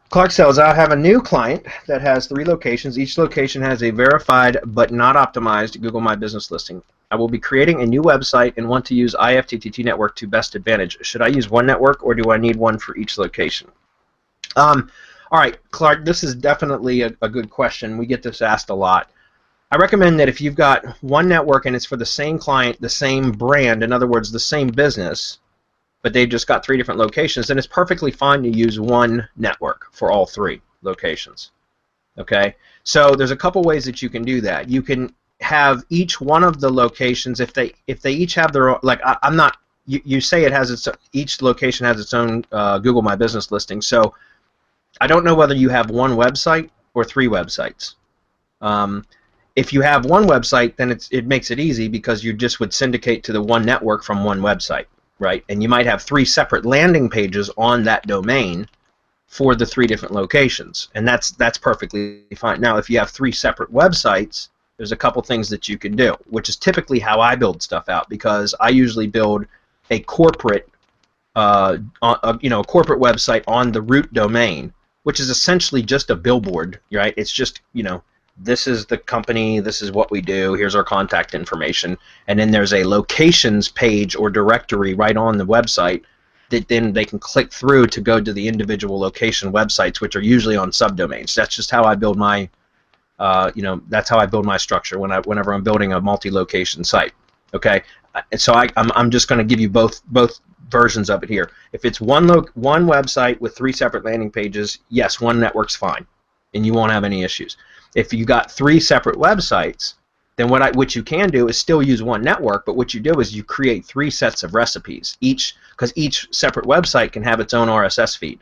Clark says, I have a new client that has 3 locations. Each location has a verified but not optimized Google My Business listing. I will be creating a new website and want to use IFTTT network to best advantage. Should I use one network or do I need one for each location? All right, Clark, this is definitely a good question. We get this asked a lot. I recommend that if you've got one network and it's for the same client, the same brand, in other words, the same business, but they've just got 3 different locations, then it's perfectly fine to use one network for all 3 locations. Okay? So there's a couple ways that you can do that. You can have each one of the locations, if they each have their own, like I'm not, you say it has its, each location has its own Google My Business listing, so I don't know whether you have one website or 3 websites. If you have one website, then it makes it easy because you just would syndicate to the one network from one website, right? And you might have 3 separate landing pages on that domain for the 3 different locations, and that's perfectly fine. Now, if you have 3 separate websites, there's a couple things that you can do, which is typically how I build stuff out, because I usually build a corporate, a corporate website on the root domain, which is essentially just a billboard, right? It's just, this is the company, this is what we do, here's our contact information, and then there's a locations page or directory right on the website that then they can click through to go to the individual location websites, which are usually on subdomains. That's just how I build my, that's how I build my structure whenever I'm building a multi-location site. Okay, so I'm just going to give you both versions of it here. If it's one website with 3 separate landing pages, yes, one network's fine, and you won't have any issues. If you got 3 separate websites, then what you can do is still use one network, but what you do is you create 3 sets of recipes, because each separate website can have its own RSS feed,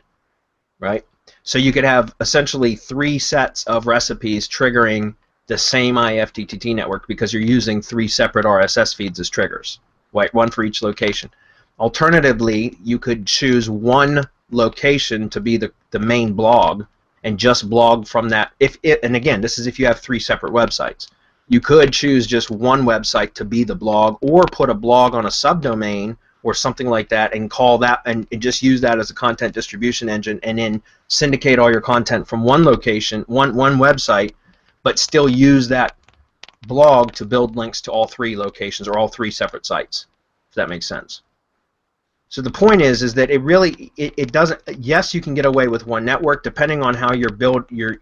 right? So you could have essentially 3 sets of recipes triggering the same IFTTT network because you're using 3 separate RSS feeds as triggers, right? One for each location. Alternatively, you could choose one location to be the main blog and just blog from that. And again, this is if you have 3 separate websites. You could choose just one website to be the blog, or put a blog on a subdomain or something like that and call that, and just use that as a content distribution engine, and then syndicate all your content from one location, one website, but still use that blog to build links to all 3 locations or all 3 separate sites, if that makes sense. So the point is that it doesn't. Yes, you can get away with one network depending on how you built your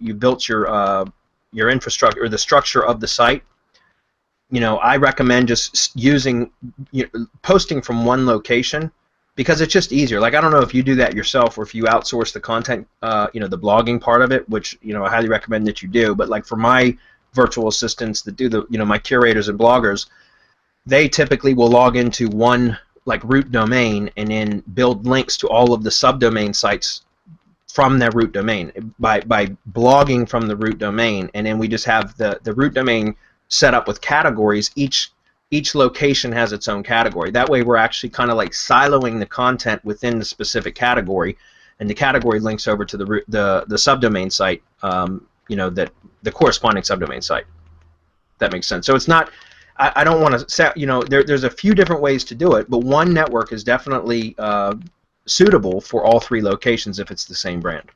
infrastructure or the structure of the site. I recommend just using posting from one location because it's just easier. Like, I don't know if you do that yourself or if you outsource the content, the blogging part of it, which I highly recommend that you do. But like for my virtual assistants that do my curators and bloggers, they typically will log into one root domain and then build links to all of the subdomain sites from their root domain by blogging from the root domain, and then we just have the root domain set up with categories. Each location has its own category. That way we're actually kind of like siloing the content within the specific category, and the category links over to the subdomain site, that the corresponding subdomain site. That makes sense. So it's not, I don't want to say, there's a few different ways to do it, but one network is definitely suitable for all 3 locations if it's the same brand.